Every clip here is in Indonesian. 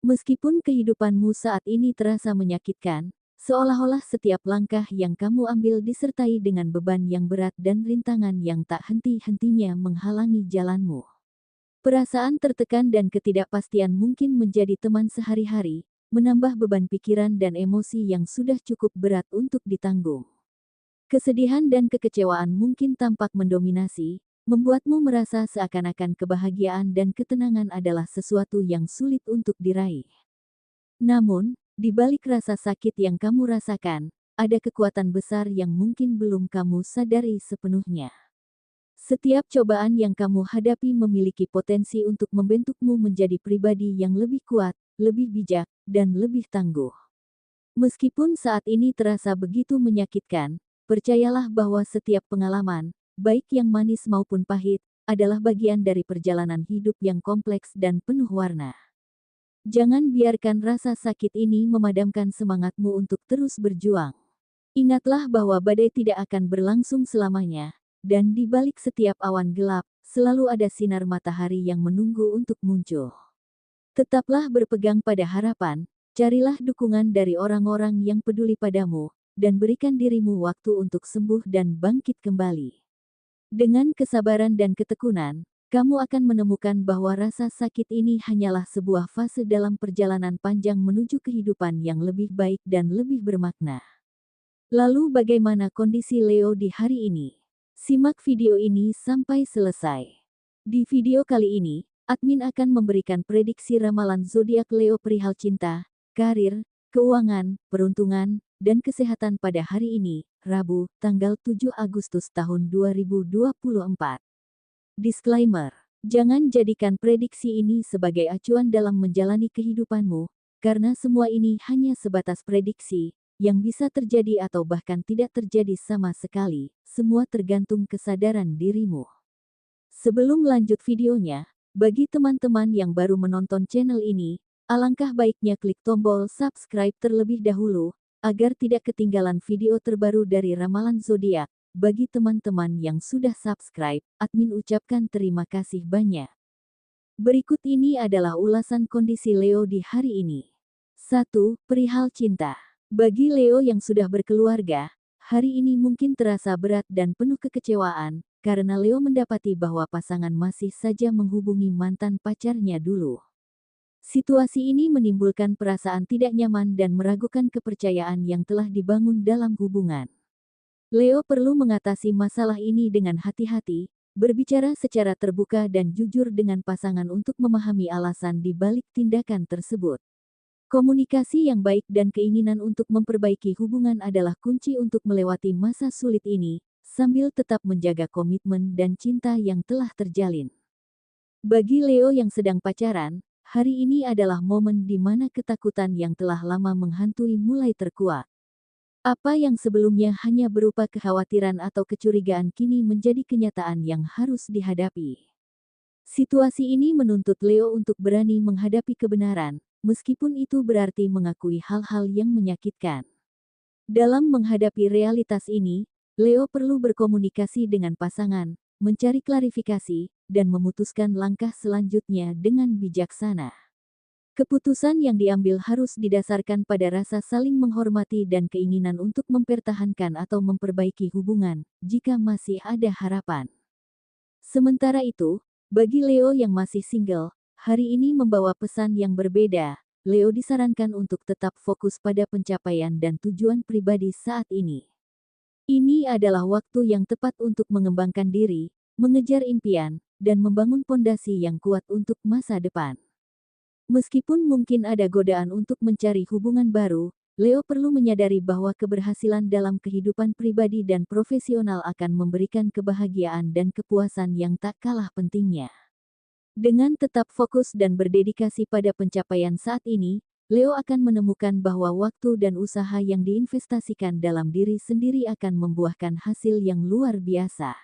Meskipun kehidupanmu saat ini terasa menyakitkan, seolah-olah setiap langkah yang kamu ambil disertai dengan beban yang berat dan rintangan yang tak henti-hentinya menghalangi jalanmu. Perasaan tertekan dan ketidakpastian mungkin menjadi teman sehari-hari, menambah beban pikiran dan emosi yang sudah cukup berat untuk ditanggung. Kesedihan dan kekecewaan mungkin tampak mendominasi, membuatmu merasa seakan-akan kebahagiaan dan ketenangan adalah sesuatu yang sulit untuk diraih. Namun, di balik rasa sakit yang kamu rasakan, ada kekuatan besar yang mungkin belum kamu sadari sepenuhnya. Setiap cobaan yang kamu hadapi memiliki potensi untuk membentukmu menjadi pribadi yang lebih kuat, lebih bijak, dan lebih tangguh. Meskipun saat ini terasa begitu menyakitkan, percayalah bahwa setiap pengalaman, baik yang manis maupun pahit, adalah bagian dari perjalanan hidup yang kompleks dan penuh warna. Jangan biarkan rasa sakit ini memadamkan semangatmu untuk terus berjuang. Ingatlah bahwa badai tidak akan berlangsung selamanya, dan di balik setiap awan gelap, selalu ada sinar matahari yang menunggu untuk muncul. Tetaplah berpegang pada harapan, carilah dukungan dari orang-orang yang peduli padamu, dan berikan dirimu waktu untuk sembuh dan bangkit kembali. Dengan kesabaran dan ketekunan, kamu akan menemukan bahwa rasa sakit ini hanyalah sebuah fase dalam perjalanan panjang menuju kehidupan yang lebih baik dan lebih bermakna. Lalu bagaimana kondisi Leo di hari ini? Simak video ini sampai selesai. Di video kali ini, admin akan memberikan prediksi ramalan zodiak Leo perihal cinta, karir, keuangan, peruntungan, dan kesehatan pada hari ini, Rabu, tanggal 7 Agustus tahun 2024. Disclaimer: jangan jadikan prediksi ini sebagai acuan dalam menjalani kehidupanmu, karena semua ini hanya sebatas prediksi, yang bisa terjadi atau bahkan tidak terjadi sama sekali, semua tergantung kesadaran dirimu. Sebelum lanjut videonya, bagi teman-teman yang baru menonton channel ini, alangkah baiknya klik tombol subscribe terlebih dahulu, agar tidak ketinggalan video terbaru dari Ramalan Zodiak. Bagi teman-teman yang sudah subscribe, admin ucapkan terima kasih banyak. Berikut ini adalah ulasan kondisi Leo di hari ini. 1. Perihal cinta. Bagi Leo yang sudah berkeluarga, hari ini mungkin terasa berat dan penuh kekecewaan, karena Leo mendapati bahwa pasangan masih saja menghubungi mantan pacarnya dulu. Situasi ini menimbulkan perasaan tidak nyaman dan meragukan kepercayaan yang telah dibangun dalam hubungan. Leo perlu mengatasi masalah ini dengan hati-hati, berbicara secara terbuka dan jujur dengan pasangan untuk memahami alasan di balik tindakan tersebut. Komunikasi yang baik dan keinginan untuk memperbaiki hubungan adalah kunci untuk melewati masa sulit ini, sambil tetap menjaga komitmen dan cinta yang telah terjalin. Bagi Leo yang sedang pacaran, hari ini adalah momen di mana ketakutan yang telah lama menghantui mulai terkuat. Apa yang sebelumnya hanya berupa kekhawatiran atau kecurigaan kini menjadi kenyataan yang harus dihadapi. Situasi ini menuntut Leo untuk berani menghadapi kebenaran, meskipun itu berarti mengakui hal-hal yang menyakitkan. Dalam menghadapi realitas ini, Leo perlu berkomunikasi dengan pasangan, mencari klarifikasi, dan memutuskan langkah selanjutnya dengan bijaksana. Keputusan yang diambil harus didasarkan pada rasa saling menghormati dan keinginan untuk mempertahankan atau memperbaiki hubungan, jika masih ada harapan. Sementara itu, bagi Leo yang masih single, hari ini membawa pesan yang berbeda. Leo disarankan untuk tetap fokus pada pencapaian dan tujuan pribadi saat ini. Ini adalah waktu yang tepat untuk mengembangkan diri, mengejar impian, dan membangun pondasi yang kuat untuk masa depan. Meskipun mungkin ada godaan untuk mencari hubungan baru, Leo perlu menyadari bahwa keberhasilan dalam kehidupan pribadi dan profesional akan memberikan kebahagiaan dan kepuasan yang tak kalah pentingnya. Dengan tetap fokus dan berdedikasi pada pencapaian saat ini, Leo akan menemukan bahwa waktu dan usaha yang diinvestasikan dalam diri sendiri akan membuahkan hasil yang luar biasa.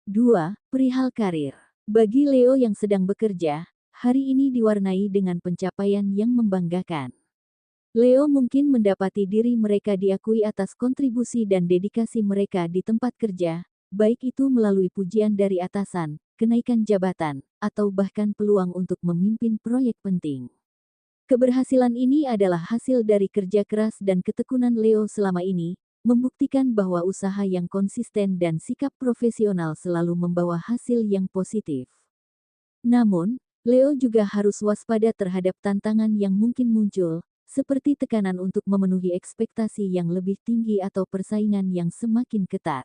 2. Perihal karir. Bagi Leo yang sedang bekerja, hari ini diwarnai dengan pencapaian yang membanggakan. Leo mungkin mendapati diri mereka diakui atas kontribusi dan dedikasi mereka di tempat kerja, baik itu melalui pujian dari atasan, kenaikan jabatan, atau bahkan peluang untuk memimpin proyek penting. Keberhasilan ini adalah hasil dari kerja keras dan ketekunan Leo selama ini, membuktikan bahwa usaha yang konsisten dan sikap profesional selalu membawa hasil yang positif. Namun, Leo juga harus waspada terhadap tantangan yang mungkin muncul, seperti tekanan untuk memenuhi ekspektasi yang lebih tinggi atau persaingan yang semakin ketat.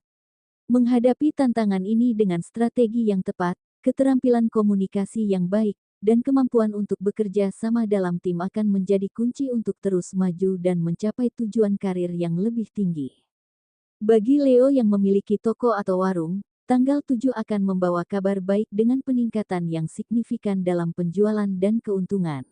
Menghadapi tantangan ini dengan strategi yang tepat, keterampilan komunikasi yang baik, dan kemampuan untuk bekerja sama dalam tim akan menjadi kunci untuk terus maju dan mencapai tujuan karir yang lebih tinggi. Bagi Leo yang memiliki toko atau warung, tanggal 7 akan membawa kabar baik dengan peningkatan yang signifikan dalam penjualan dan keuntungan.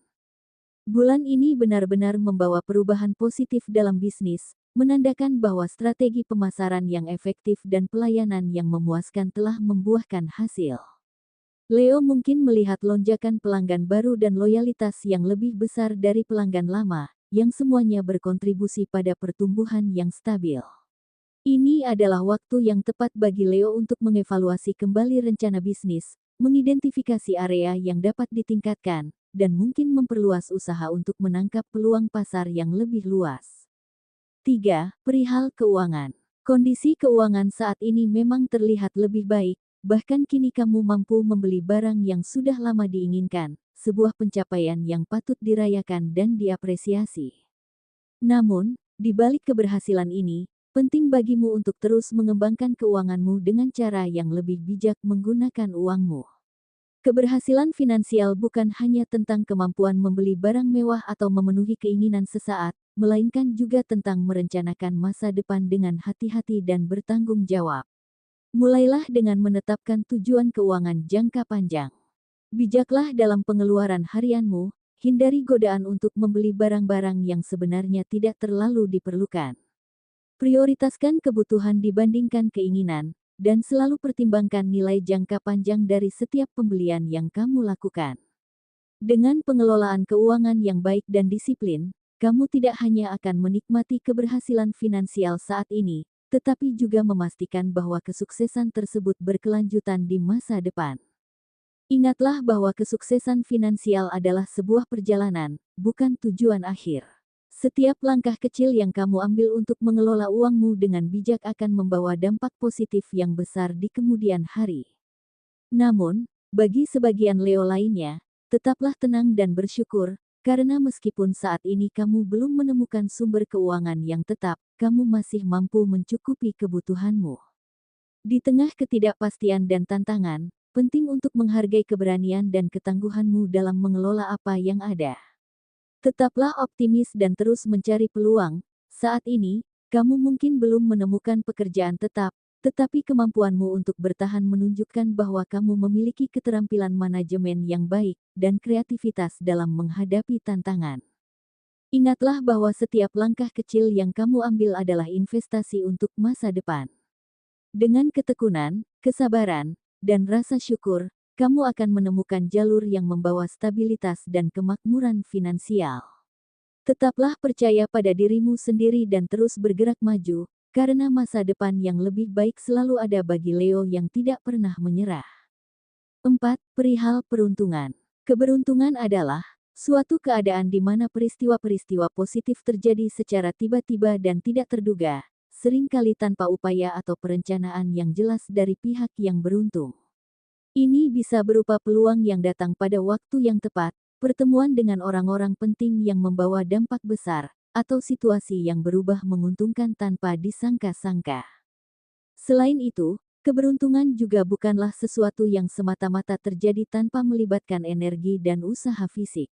Bulan ini benar-benar membawa perubahan positif dalam bisnis, menandakan bahwa strategi pemasaran yang efektif dan pelayanan yang memuaskan telah membuahkan hasil. Leo mungkin melihat lonjakan pelanggan baru dan loyalitas yang lebih besar dari pelanggan lama, yang semuanya berkontribusi pada pertumbuhan yang stabil. Ini adalah waktu yang tepat bagi Leo untuk mengevaluasi kembali rencana bisnis, mengidentifikasi area yang dapat ditingkatkan, dan mungkin memperluas usaha untuk menangkap peluang pasar yang lebih luas. 3. Perihal keuangan. Kondisi keuangan saat ini memang terlihat lebih baik, bahkan kini kamu mampu membeli barang yang sudah lama diinginkan, sebuah pencapaian yang patut dirayakan dan diapresiasi. Namun, di balik keberhasilan ini, penting bagimu untuk terus mengembangkan keuanganmu dengan cara yang lebih bijak menggunakan uangmu. Keberhasilan finansial bukan hanya tentang kemampuan membeli barang mewah atau memenuhi keinginan sesaat, melainkan juga tentang merencanakan masa depan dengan hati-hati dan bertanggung jawab. Mulailah dengan menetapkan tujuan keuangan jangka panjang. Bijaklah dalam pengeluaran harianmu, hindari godaan untuk membeli barang-barang yang sebenarnya tidak terlalu diperlukan. Prioritaskan kebutuhan dibandingkan keinginan, dan selalu pertimbangkan nilai jangka panjang dari setiap pembelian yang kamu lakukan. Dengan pengelolaan keuangan yang baik dan disiplin, kamu tidak hanya akan menikmati keberhasilan finansial saat ini, tetapi juga memastikan bahwa kesuksesan tersebut berkelanjutan di masa depan. Ingatlah bahwa kesuksesan finansial adalah sebuah perjalanan, bukan tujuan akhir. Setiap langkah kecil yang kamu ambil untuk mengelola uangmu dengan bijak akan membawa dampak positif yang besar di kemudian hari. Namun, bagi sebagian Leo lainnya, tetaplah tenang dan bersyukur, karena meskipun saat ini kamu belum menemukan sumber keuangan yang tetap, kamu masih mampu mencukupi kebutuhanmu. Di tengah ketidakpastian dan tantangan, penting untuk menghargai keberanian dan ketangguhanmu dalam mengelola apa yang ada. Tetaplah optimis dan terus mencari peluang. Saat ini, kamu mungkin belum menemukan pekerjaan tetap, tetapi kemampuanmu untuk bertahan menunjukkan bahwa kamu memiliki keterampilan manajemen yang baik dan kreativitas dalam menghadapi tantangan. Ingatlah bahwa setiap langkah kecil yang kamu ambil adalah investasi untuk masa depan. Dengan ketekunan, kesabaran, dan rasa syukur, kamu akan menemukan jalur yang membawa stabilitas dan kemakmuran finansial. Tetaplah percaya pada dirimu sendiri dan terus bergerak maju, karena masa depan yang lebih baik selalu ada bagi Leo yang tidak pernah menyerah. 4. Perihal peruntungan. Keberuntungan adalah suatu keadaan di mana peristiwa-peristiwa positif terjadi secara tiba-tiba dan tidak terduga, seringkali tanpa upaya atau perencanaan yang jelas dari pihak yang beruntung. Ini bisa berupa peluang yang datang pada waktu yang tepat, pertemuan dengan orang-orang penting yang membawa dampak besar, atau situasi yang berubah menguntungkan tanpa disangka-sangka. Selain itu, keberuntungan juga bukanlah sesuatu yang semata-mata terjadi tanpa melibatkan energi dan usaha fisik.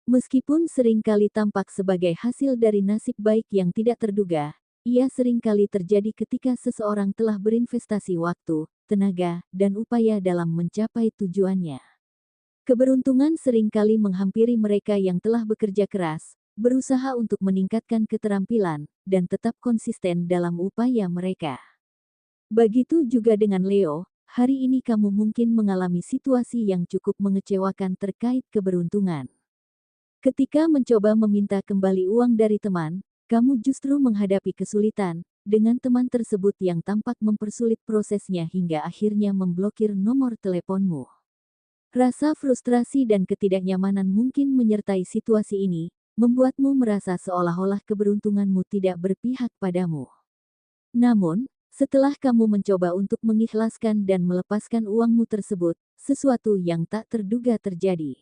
Meskipun seringkali tampak sebagai hasil dari nasib baik yang tidak terduga, ia seringkali terjadi ketika seseorang telah berinvestasi waktu, tenaga, dan upaya dalam mencapai tujuannya. Keberuntungan seringkali menghampiri mereka yang telah bekerja keras, berusaha untuk meningkatkan keterampilan, dan tetap konsisten dalam upaya mereka. Begitu juga dengan Leo, hari ini kamu mungkin mengalami situasi yang cukup mengecewakan terkait keberuntungan. Ketika mencoba meminta kembali uang dari teman, kamu justru menghadapi kesulitan, dengan teman tersebut yang tampak mempersulit prosesnya hingga akhirnya memblokir nomor teleponmu. Rasa frustrasi dan ketidaknyamanan mungkin menyertai situasi ini, membuatmu merasa seolah-olah keberuntunganmu tidak berpihak padamu. Namun, setelah kamu mencoba untuk mengikhlaskan dan melepaskan uangmu tersebut, sesuatu yang tak terduga terjadi.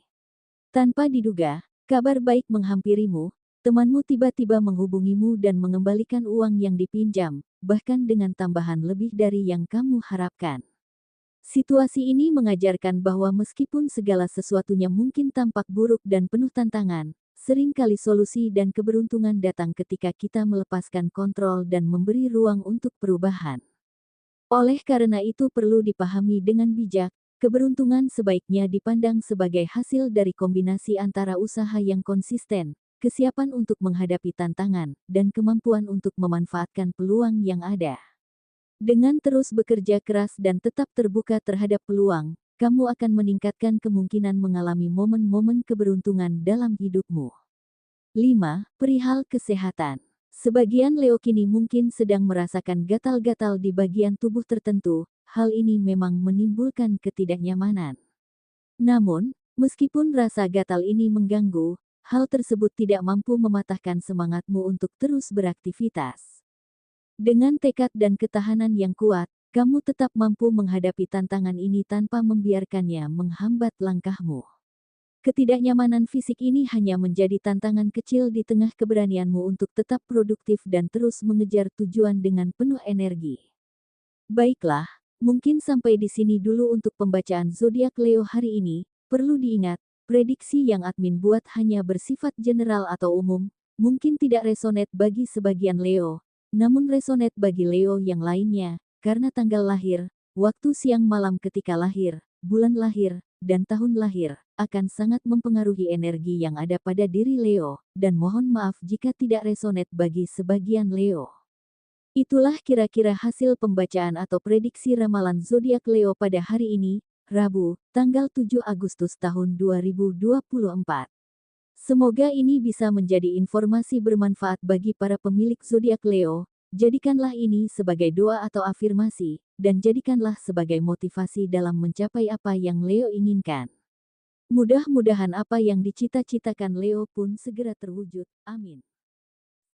Tanpa diduga, kabar baik menghampirimu, temanmu tiba-tiba menghubungimu dan mengembalikan uang yang dipinjam, bahkan dengan tambahan lebih dari yang kamu harapkan. Situasi ini mengajarkan bahwa meskipun segala sesuatunya mungkin tampak buruk dan penuh tantangan, seringkali solusi dan keberuntungan datang ketika kita melepaskan kontrol dan memberi ruang untuk perubahan. Oleh karena itu perlu dipahami dengan bijak, keberuntungan sebaiknya dipandang sebagai hasil dari kombinasi antara usaha yang konsisten, kesiapan untuk menghadapi tantangan, dan kemampuan untuk memanfaatkan peluang yang ada. Dengan terus bekerja keras dan tetap terbuka terhadap peluang, kamu akan meningkatkan kemungkinan mengalami momen-momen keberuntungan dalam hidupmu. 5. Perihal kesehatan. Sebagian Leo kini mungkin sedang merasakan gatal-gatal di bagian tubuh tertentu, hal ini memang menimbulkan ketidaknyamanan. Namun, meskipun rasa gatal ini mengganggu, hal tersebut tidak mampu mematahkan semangatmu untuk terus beraktivitas. Dengan tekad dan ketahanan yang kuat, kamu tetap mampu menghadapi tantangan ini tanpa membiarkannya menghambat langkahmu. Ketidaknyamanan fisik ini hanya menjadi tantangan kecil di tengah keberanianmu untuk tetap produktif dan terus mengejar tujuan dengan penuh energi. Baiklah, mungkin sampai di sini dulu untuk pembacaan zodiak Leo hari ini. Perlu diingat, prediksi yang admin buat hanya bersifat general atau umum, mungkin tidak resonate bagi sebagian Leo, namun resonate bagi Leo yang lainnya, karena tanggal lahir, waktu siang malam ketika lahir, bulan lahir, dan tahun lahir, akan sangat mempengaruhi energi yang ada pada diri Leo, dan mohon maaf jika tidak resonate bagi sebagian Leo. Itulah kira-kira hasil pembacaan atau prediksi ramalan zodiak Leo pada hari ini, Rabu, tanggal 7 Agustus tahun 2024. Semoga ini bisa menjadi informasi bermanfaat bagi para pemilik zodiak Leo. Jadikanlah ini sebagai doa atau afirmasi, dan jadikanlah sebagai motivasi dalam mencapai apa yang Leo inginkan. Mudah-mudahan apa yang dicita-citakan Leo pun segera terwujud. Amin.